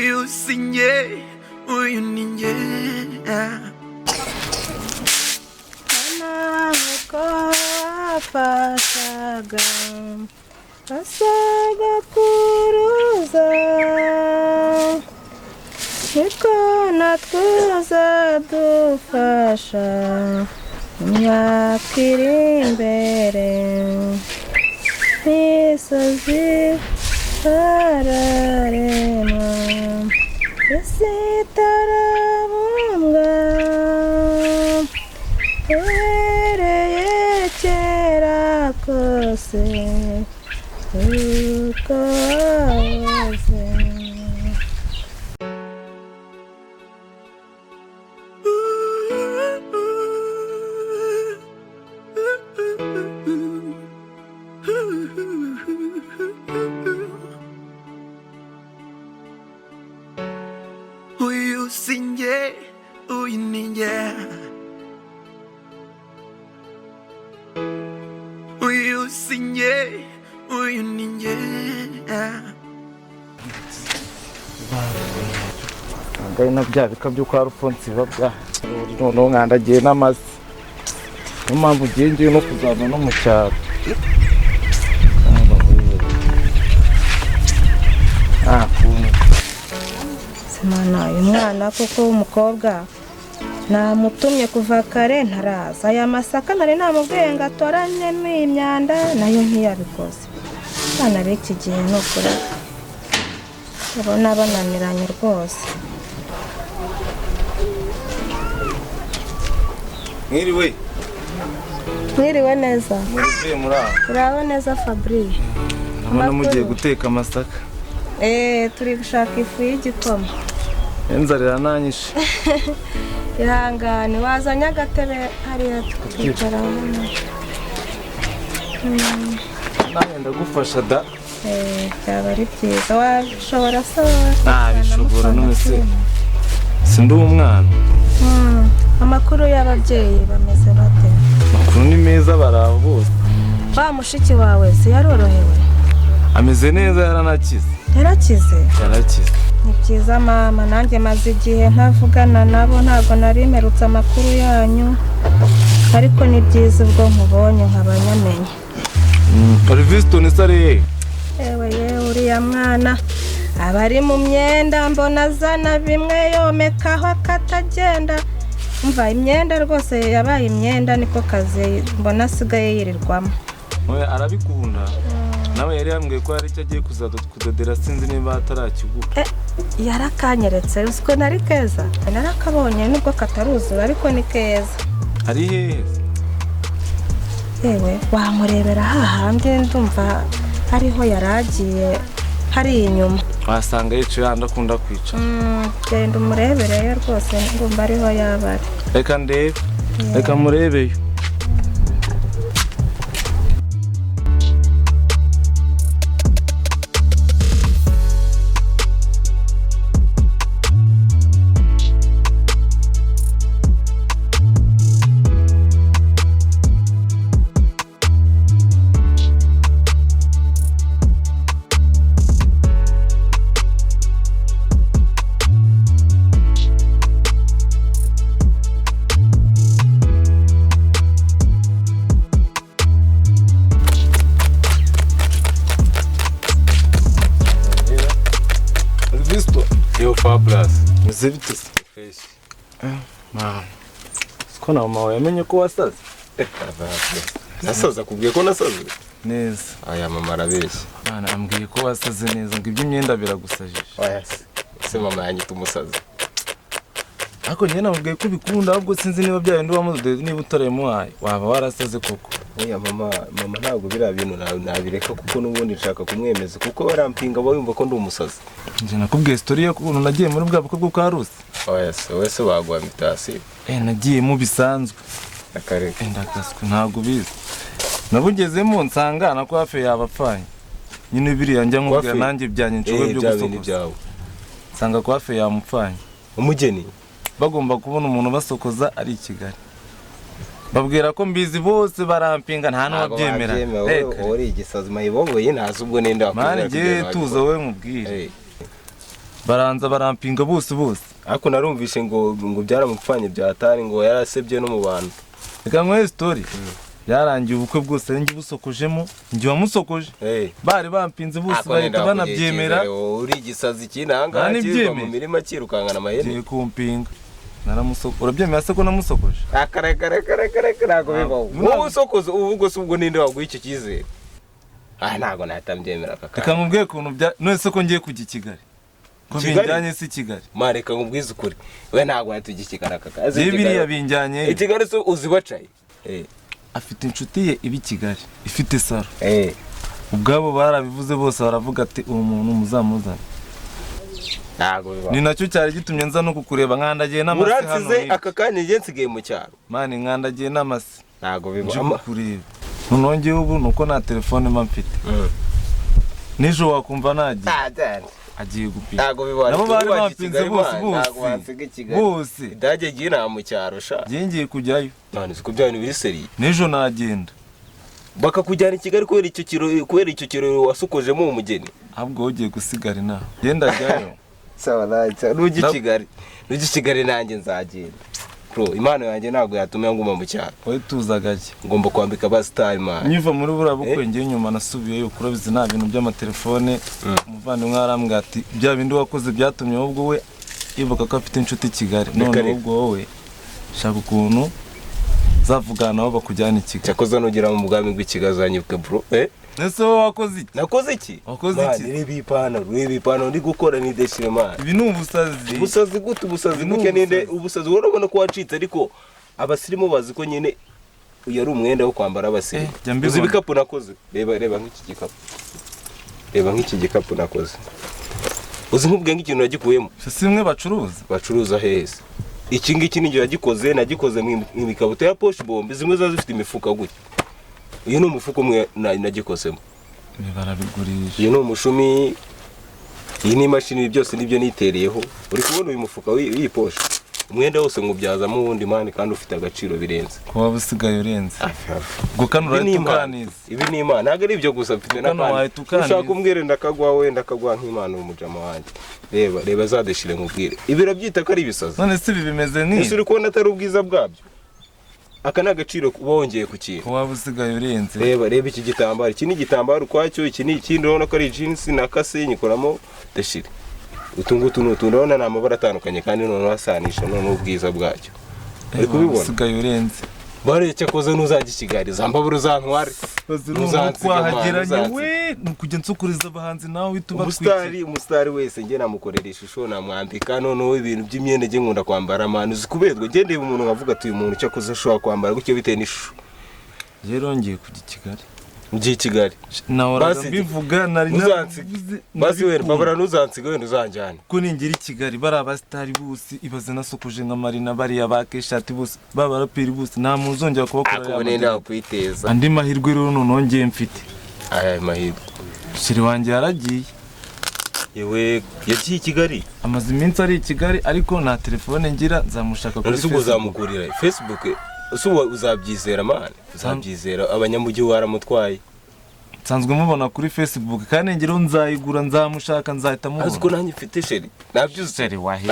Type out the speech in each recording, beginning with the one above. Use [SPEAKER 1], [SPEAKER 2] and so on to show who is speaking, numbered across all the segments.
[SPEAKER 1] Uyu Si Njye, Uyu Ni Njye.
[SPEAKER 2] Ntabwo wafashaga asaga kuruza niko natwuza dufasha imyaka iri imbere imisozi ararema isi itarabumbwa uhereye kera kose uko wahoze.
[SPEAKER 1] Uyu Si Njye, Uyu Ni Njye. Uyu Si Njye, Uyu Ni Njye.
[SPEAKER 3] Ngai na bya bikabyo kwa Rufonsi babya no nkandagiye n'amazi no mpamvu ngiye no kuzana no mu cyaro.
[SPEAKER 2] Simana uyu mwana koko w'umukobwa namutumye kuva kare ntaraza. Aya masaka nari namubwiye ngo atoranyemo imyanda nayo ntiyabikoze. Abana b'iki gihe ni ukuri ubona bananiranye rwose. Mwiriwe neza.
[SPEAKER 3] Muriye muraho.
[SPEAKER 2] Uraho neza Fabrice.
[SPEAKER 3] Nabona mugiye guteka amasaka.
[SPEAKER 2] Turi gushaka ifu y'igikoma.
[SPEAKER 3] Enzarira nanyishe.
[SPEAKER 2] Ihangane wazanye agatebe hariya tukicaraho.
[SPEAKER 3] Nanjye ndagufasha da.
[SPEAKER 2] Byaba ari byiza washobora se.
[SPEAKER 3] Bishobora nose. Sindi umwana.
[SPEAKER 2] Amakuru y'ababyeyi bameze bate?
[SPEAKER 3] Makuru ni meza baraho bose.
[SPEAKER 2] Ba mushiki wawe se yarorohewe?
[SPEAKER 3] Ameze neza yaranakize.
[SPEAKER 2] Yarakize?
[SPEAKER 3] Yarakize.
[SPEAKER 2] Ni byiza mama, nanjye maze igihe ntavugana nabo ntabwo nari mperutse amakuru yanyu, ariko ni byiza ubwo nkubonye nkabanyamenye.
[SPEAKER 3] Oliviston isare.
[SPEAKER 2] Ewe uriya mwana abari mu myenda mbona zana bimwe yomekaho akatagenda. Umva imyenda rwose yabaye imyenda niko kazi mbona asigaye yirirwamo.
[SPEAKER 3] Oya arabikunda. Nawe yari yambwiye ko ari cyo agiye kudodera sinzi niba atarakiguka.
[SPEAKER 2] Yarakanyeretse usko nari keza. Narakabonye nubwo kataruzura ariko ni keza.
[SPEAKER 3] Ari hehe?
[SPEAKER 2] Ewe wamurebera hahandi ndumva hariho yaragiye hari inyuma.
[SPEAKER 3] Wasanga yicaye andakunda kwica.
[SPEAKER 2] Genda umurebereyo rwose ngumva ariho yabari.
[SPEAKER 3] Reka ndebe. Reka murebeyo. Oliviston. Yo Fabras. Mzibite. Mama. Siko na mama yamenye ko wasaze.
[SPEAKER 4] Nasaza kubwiye ko nasaze.
[SPEAKER 3] Neza.
[SPEAKER 4] Aya mama arabeshya.
[SPEAKER 3] Bana ambwiye ko wasaze neza ngo iby'imyenda biragusajije.
[SPEAKER 4] Oya se mama yanyita umusazi.
[SPEAKER 3] Ako nyene namubwiye ko bikunda ahubwo sinzi niba byaye ndi wamudede niba utaremo waba warasaze koko.
[SPEAKER 4] Oya mama ntabwo bira bintu nabireka kuko nubundi nshaka kumwemeza kuko barampinga bayumva ko ndi umusazi.
[SPEAKER 3] Nje nakubwiye story yo kuntu nagiye muri bwa bukwe bwo kwa Rusi.
[SPEAKER 4] Oya wese bagwa mitasi.
[SPEAKER 3] Nagiye mu bisanzwe.
[SPEAKER 4] Akareka
[SPEAKER 3] ndakaswe ntago bizi. Nabugezemo nsanga na kwafe yabapfanye. Nyine biri yanjye nkubwira nanjye byanyincowe byo gusokoza. Nsanga kwafe yamupfanye.
[SPEAKER 4] Umugeni
[SPEAKER 3] bagomba kubona umuntu basokoza ari Kigali. Babwira ko mbizi bose barampinga nta n'ababyemera.
[SPEAKER 4] Ori igisazi mayibongo ye ntazi ubwo nenda
[SPEAKER 3] wakubwira. Mane je tuza we mubwire. baranza barampinga bose
[SPEAKER 4] ariko narumvishe ngo byaramupfanye byatari ngo yarasebye no mu bantu.
[SPEAKER 3] Reka nkwe story byarangiye ubukwe bwose njye busokojemo njye wamusokoje bari bampinze bose bahita banabyemera.
[SPEAKER 4] Uri gisazi kinanga kirwa mu mirima kirukangana amahene
[SPEAKER 3] ngiye kumpinga naramusoko urabyemera se ko namusokoje
[SPEAKER 4] kare nago bibaho wowe usokoze ubwo subwo ninde waguha icyo cyizere nago natambyemera kaka.
[SPEAKER 3] Reka nkubwiye kuntu bya none se ko ngiye kujya Kigali ko binjanye si Kigali
[SPEAKER 4] mareka nkubwize ukuri we nago yatujya Kigali kaka
[SPEAKER 3] biriya binjanye
[SPEAKER 4] Kigali so uzibacaye
[SPEAKER 3] afite inshuti ye ibi Kigali ifite saro ubwabo barabivuze bose baravuga ati uwo muntu muzamuzana. Ni nacyo cyari gitumye nza no kukureba nkandagiye n'amase hano.
[SPEAKER 4] Uransize aka kanya ngiye nsigaye mu cyaro.
[SPEAKER 3] Mani nkandagiye n'amase.
[SPEAKER 4] Ntago biba
[SPEAKER 3] kureba. Nonongewe ubu nuko na telefone mba mfite. Nijo wakumva nagiye. Agiye gupima.
[SPEAKER 4] Ntago biba.
[SPEAKER 3] Nabo bari bampinze bose.
[SPEAKER 4] Daje giye na mu cyaro sha.
[SPEAKER 3] Ngiye kujyayo.
[SPEAKER 4] None siko byane biri seri.
[SPEAKER 3] Nijo nagenda.
[SPEAKER 4] Bakakujyana Kigali kubera icyo kiro wasukojemo umugeni.
[SPEAKER 3] Ahubwo ugiye gusigara ina. Genda jyayo.
[SPEAKER 4] Sawa nacha nugi Kigali nanjye nzagenda bro. Imana yanjye ntago yatumye nguma mu cyaro.
[SPEAKER 3] Wowe tuzagaje
[SPEAKER 4] ngomba kwambika ba star man.
[SPEAKER 3] Nyiva muri bura bukwe ngiye nyuma nasubiyeyo kurabize nta bintu by'amatelefone. Umuvandimwe arambwira ati bya bindi wakoze byatumye ahubwo we ibuka ko afite inshuti Kigali. None ubwo wowe shaka ukuntu zavugana nabo bakujyana Kigali.
[SPEAKER 4] Cyakoze nugira mu mugambi gw'ikigazanyibwe bro.
[SPEAKER 3] Nese wakoze iki?
[SPEAKER 4] Nakoze iki?
[SPEAKER 3] Wakoze iki?
[SPEAKER 4] Rebi ipana ndi gukora ni deshire man.
[SPEAKER 3] Ibi ni ubusazi.
[SPEAKER 4] Ubusazi gute ubusazi muke ninde ubusazi urabona ko wacitse ariko abasirimu bazi ko nyine yari umwenda wo kwambara abasirimu. Uzi bikapu nakoze. Reba nk'iki gikapu. Reba nk'iki gikapu nakoze. Uzi nk'ubwe nk'ikintu yagikuyemo.
[SPEAKER 3] Simwe
[SPEAKER 4] bacuruza heza. Iki ngiki ninjye nagikoze mu bikabuto ya poche bombe zimwe za zifite imifuka gutya. Uyu ni umufuko umwe nagikozemo.
[SPEAKER 3] Barabigurisha.
[SPEAKER 4] Uyu ni umushumi. Iyi ni imashini byose nibyo nitereyeho. Uri kubona uyu mufuka w'iposhe. Umwenda wose ngubyazamo ubundi mani kandi ufite agaciro birenze.
[SPEAKER 3] Kuba busigaye urenze. Ubwo kanura tukaniza.
[SPEAKER 4] Ibi ni Imana. Ntago ari ibyo gusa mfite n'akandi. Ushaka kumbwira ndakagwa we ndakagwa nk'Imana umujama wanjye. Reba zadeshire nkubwire. Ibiro byita ko ari ibisazi.
[SPEAKER 3] None se bimeze ni.
[SPEAKER 4] Ese uri kubona atari ubwiza bwabyo. Aka nagaciro bongeye ku kintu.
[SPEAKER 3] Kuba busigaye urenze.
[SPEAKER 4] Reba iki gitambaro. Iki ni igitambaro kwacyo, iki ni ikindi urabona ko ari jeans nakase nyikoramo deshire. Utungutu n'utundabona na amabara atandukanye kandi none wasanisha none ubwiza bwacyo. Ari kubibona.
[SPEAKER 3] Busigaye urenze.
[SPEAKER 4] Bare cyakoze nuzajya Kigali zambabura zantware.
[SPEAKER 3] Nuzahageranye we nukujya nsukuriza abahanzi nawe wituba
[SPEAKER 4] umusitari wese nge namukorera ishusho namwambika none ibintu by'imyenda nge nkunda kwambara amana uzi kubedwa ngendeye umuntu nkavuga ati uyu muntu cyakoze ashobora kwambara gutyo bitewe n'ishusho.
[SPEAKER 3] Rero ngiye kujya Kigali.
[SPEAKER 4] Ngiye Kigali.
[SPEAKER 3] Nahoraga mbivuga nari
[SPEAKER 4] basi we babara nuzansiga wenda uzanjyana.
[SPEAKER 3] Ko ningira Kigali bari abasitari bose ibaze nasokoje nka Marina bari abakeshati bose babaraperi bose nta muntu uzongera kubakorera.
[SPEAKER 4] Akubone nda kwiteza.
[SPEAKER 3] Andi mahirwe rero nonongeye mfite.
[SPEAKER 4] Aya mahirwe.
[SPEAKER 3] Shiri wanjye yaragiye.
[SPEAKER 4] Yewe yagiye Kigali.
[SPEAKER 3] Amaze iminsi ari Kigali ariko nta telefone ngira nzamushaka kuri
[SPEAKER 4] Facebook. Uzamugurira Facebook. Usuba uzabyizera man. Uzabyizera abanyamujyi waramutwaye.
[SPEAKER 3] Nsanzwe mubona kuri Facebook kandi ngiro nzayigura nzamushaka nzahita mubona.
[SPEAKER 4] Aziko nanjye mfite sheri. Nabyuze
[SPEAKER 3] sheri wahe.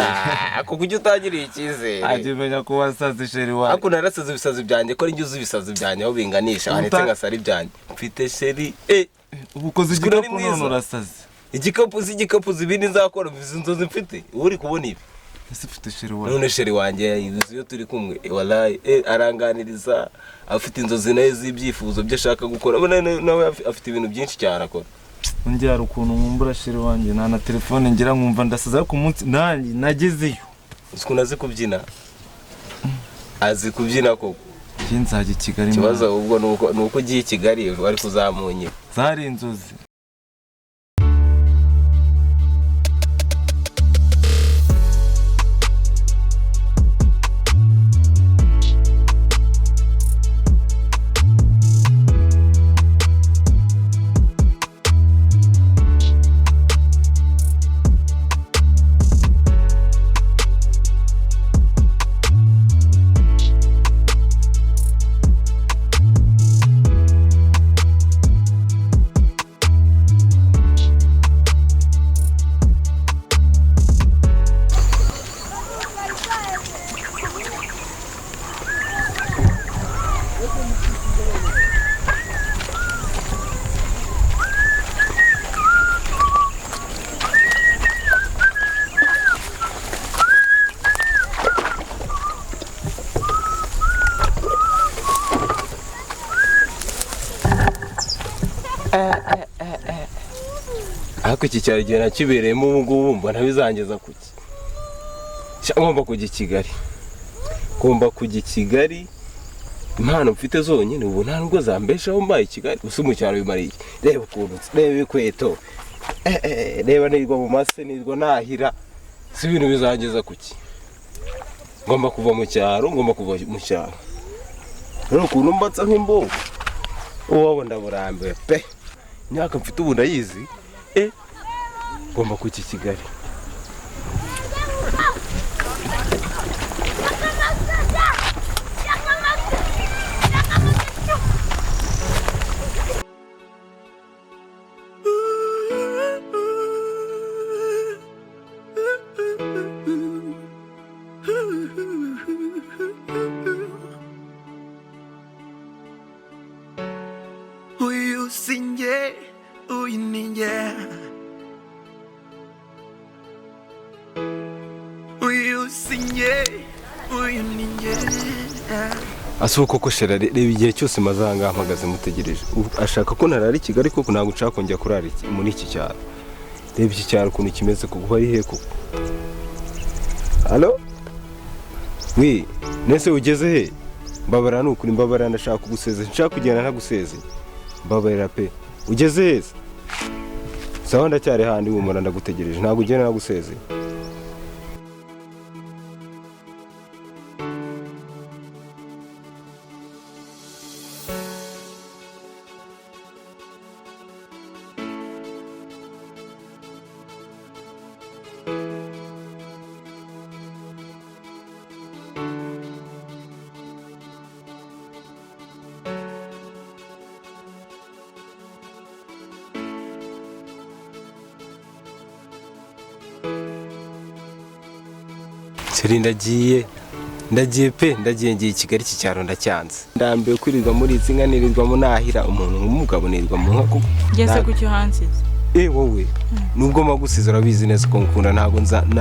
[SPEAKER 4] Ako kujya utagiriye ikizere.
[SPEAKER 3] Ajimenya ko wasaze sheri wahe.
[SPEAKER 4] Ako narasaze ibisazi byanjye ko njye uzi ibisazi byanjye aho binganisha hanetse ngasari byanjye. Mfite sheri.
[SPEAKER 3] Ubukoze igikapu none urasaze.
[SPEAKER 4] Igikapu zibindi nzakora bizinzozi mfite. Uri kubona ibi.
[SPEAKER 3] Ese ufite sheri wahe.
[SPEAKER 4] None sheri wanjye iyo turi kumwe wallahi aranganiriza afite inzozi nayo z'ibyifuzo byo ashaka gukora nawe afite ibintu byinshi cyane akora.
[SPEAKER 3] Ngira ukuntu nkumbura sheri wanjye na telefone ngira nkumva ndasaza ku munsi nanjye nagezeyo.
[SPEAKER 4] Usko nazi kubyina. Azi kubyina koko.
[SPEAKER 3] Nzajya Kigali.
[SPEAKER 4] Kibazo ubwo nuko ugiye Kigali wari kuzamunye.
[SPEAKER 3] Zari inzozi.
[SPEAKER 4] ariko iki cyari igihe nakibereyemo ubu ngubu mbona bizangeza kuki ngomba kujya i Kigali impano mfite zonyine ubu nta nubwo zambeshaho mbaye i Kigali gusa mu cyaro bimariye reba ukuntu reba ibikweto reba nirwa mu mase nirwa nahira si ibintu bizangeza kuki ngomba kuva mu cyaro rero ukuntu mbatsa nk'imbogo uwo ndaburambiwe pe imyaka mfite ubu ndayizi ngomba kujya i Kigali
[SPEAKER 1] Uyu Si Njye, Uyu Ni Njye. Uyu Si Njye, Uyu Ni Njye.
[SPEAKER 4] asuko koko shera reba igihe cyose mazanga mpagaze mutegereje ashaka ko narari i Kigali koko ntabwo nshaka kongera kurara muri iki cyaro reba iki cyaro ukuntu kimeze kuko ari he koko halo wi nese ugeze he mbabara n'ukuri mbabara ndashaka kugusezera nshaka kugenda ntagusezeye mbabarira pe ugeze he sawa ndacyari handi wumara ndagutegereje ntabwo ugenda nagusezeye Seri ndagiye pe ngiye i Kigali iki cyaro ndacyanze ndambiwe kwirirwa muri izi nka nirirwa munahira umuntu nk'umugabo nirirwa mu nka kuko
[SPEAKER 2] ngeze ku cyo hansize
[SPEAKER 4] wowe nubwo magusize urabizi neza ko ngukunda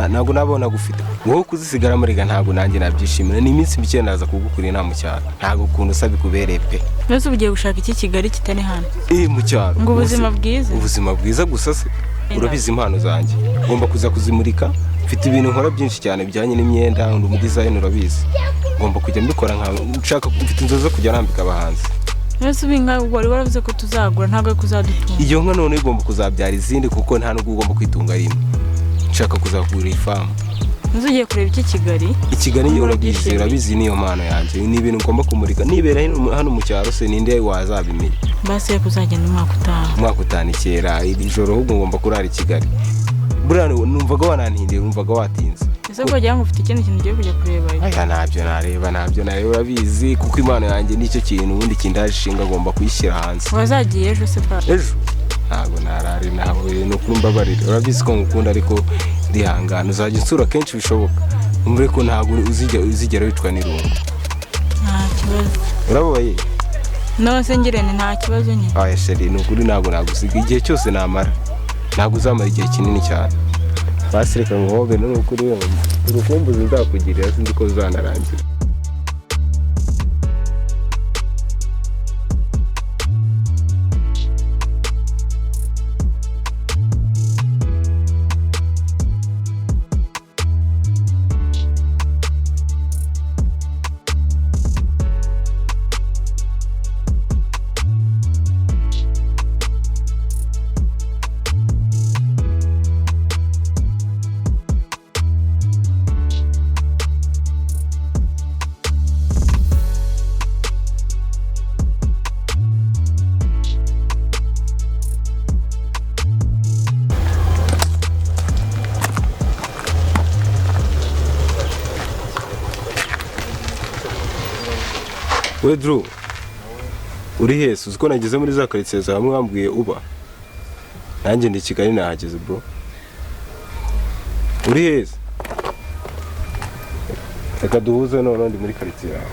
[SPEAKER 4] ntabwo nabona gufite wowe kuzisigara muriga ntabwo nanjye nabyishimira ni iminsi mike naza kugukurira nta mu cyaro ntabwo ukuntu usa bikubereye pe
[SPEAKER 2] mbese ugiye gushaka iki Kigali kitari hano
[SPEAKER 4] mu cyaro
[SPEAKER 2] ngo
[SPEAKER 4] ubuzima bwiza gusa se urabizi impano zanjye ngomba kuza kuzimurika mfite ibintu nkora byinshi cyane bijyanye n'imyenda ndi umudesign urabizi ngomba kujya mbikora nshaka mfite inzozi zo kujya nambika abahanzi
[SPEAKER 2] mbese ubinga wari waravuze ko tuzagura ntabwo kuzadutunga
[SPEAKER 4] iyo nka none igomba kuzabyara izindi kuko nta nubwo ugomba kwitunga rimwe nshaka kuzagura ifamu
[SPEAKER 2] ugiye kureba iki Kigali
[SPEAKER 4] i Kigali urabizi niyo mpano yanjye ni ibintu ngomba kumurika nibera hano mu cyaro se ninde wazabimenya
[SPEAKER 2] base kuzagenda umwaka
[SPEAKER 4] utani kera iri joro ahubwo ngomba kurara i Kigali buriya numvaga wanantindiye numvaga watinze
[SPEAKER 2] ese ko wagira ngo ufite ikindi kintu ugiye kujya kureba
[SPEAKER 4] aya ntabyo nareba urabizi kuko impano yanjye nicyo kintu ubundi kindashinga agomba kuyishyira hanze
[SPEAKER 2] wazagiye ejo se pa
[SPEAKER 4] ejo ntabwo narari nawe no kumbabarira urabizi ko ngukunda ariko ndihangana uzajya insura kenshi bishoboka umure ko ntabwo uzigera witwa n'irungu
[SPEAKER 2] nta kibazo
[SPEAKER 4] urabaye
[SPEAKER 2] nose ngirene nta kibazo nyine
[SPEAKER 4] aya sheri nukuri ntabwo nagusiga igihe cyose namara ntabwo uzamara igihe kinini cyane basi reka ngobe n'ukuri wenda urukumbuzi nzakugirira sinzi ko uzanarangira we Drew uri hese uziko nageze muri za quartier za hamwe bambwiye uba nanjye ndi Kigali nahageze bro uri hese reka duhuze none ndi muri quartier yawe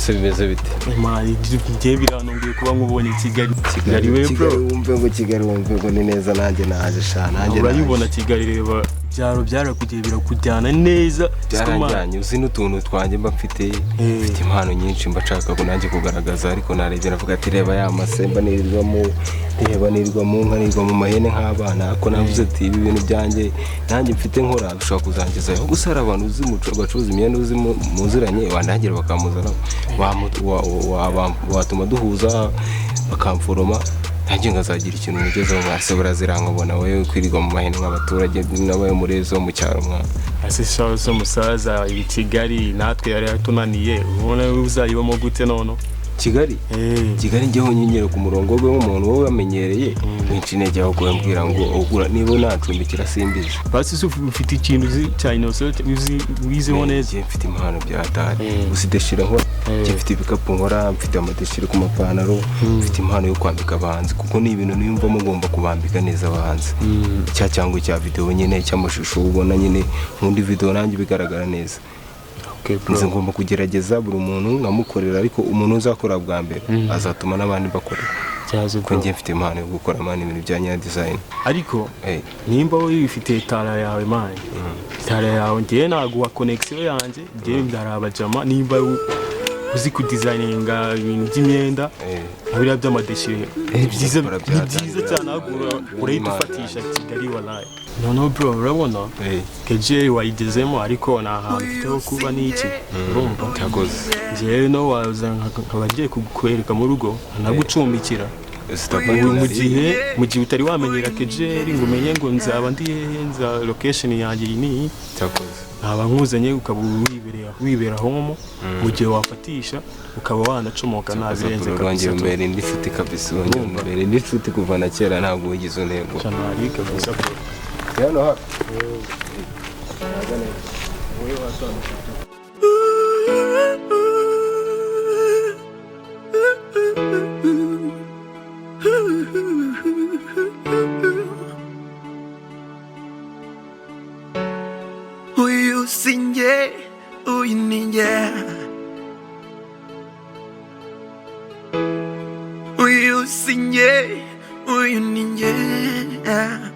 [SPEAKER 4] ese bimeze bite
[SPEAKER 5] imari ngiye biranongiye kuba nkubonye Kigali we bro
[SPEAKER 4] Kigali wumve ngo ni neza nanjye naje sha nanjye
[SPEAKER 5] urayibona Kigali reba byaro byarakugiye birakujyana neza
[SPEAKER 4] byaranjyanye uzi n'utuntu twanjye mba mfite impano nyinshi mba nshaka ko nanjye kugaragaza ariko narebye navuga ati reba ya masemba nirirwamo nka nirirwa mu mahene nk'abana ako navuze ati ibi bintu byanjye nanjye mfite nkora bishobora kuzangizayo gusa hari abantu uzi bacuruza imyenda uzi muziranye wandangira bakamuzana watuma duhuza bakamforoma nanjye ngazagira ikintu mugezeho mwase burazirankabona wewe kwirirwa mu mahene nk'abaturage nabaye murezo mu cyaro mwana
[SPEAKER 5] ase shazo musaza i Kigali natwe yari yatunaniye ubona uzayibamo gute nono
[SPEAKER 4] Kigali njyeho nyinyere ku murongo we nk'umuntu wowe wamenyereye winshi intege aho kumbwira ngo ugura niba nacumbikira simbizi
[SPEAKER 5] basi ufite ikintu cya innocent wizeho neza
[SPEAKER 4] mfite impano bya dare usideshira nkora mfite ibikapu nkora mfite amadeshire ku mapantaro mfite impano yo kwambika abahanzi kuko ni ibintu niyumva mugomba kubambika neza abahanzi cyangwa cya video nyine cy'amashusho ubona nyine nk'undi video nanjye bigaragara neza nzi ngomba kugerageza buri muntu nkamukorera ariko umuntu uzakora bwa mbere azatuma n'abandi bakora ko njye mfite impano yo gukora ibintu bijyanye na design
[SPEAKER 5] ariko nimba wowe wifite tara yawe mani tara yawe ngiye naguha connection yanjye ngiye ndarabajama nimba uzi ku designinga ibintu by'imyenda abira by'amadeshire byiza cyane urayitufatisha Kigali wallahi no bro urabona keje wayigezemo ariko nahantu kuba n'iki urumva
[SPEAKER 4] cyakoze
[SPEAKER 5] ngiye no waza nkabagiye kukwereka mu rugo nagucumbikira mu gihe utari wamenyera kejeri ngo umenye ngo nzaba ndi nza location yanjye ni
[SPEAKER 4] cyakoze
[SPEAKER 5] aba nkuzanye ukaba wibera homo mu gihe wafatisha ukaba wanacomoka nabirenze
[SPEAKER 4] kabisa mbere ndifite kabisa mbere ndifite kuva na kera ntabwo wigize ntego
[SPEAKER 5] cyane kabisa
[SPEAKER 4] hano ha
[SPEAKER 1] Uyu Si Njye, Uyu Ni Njye. Uyu Si Njye, Uyu Ni Njye.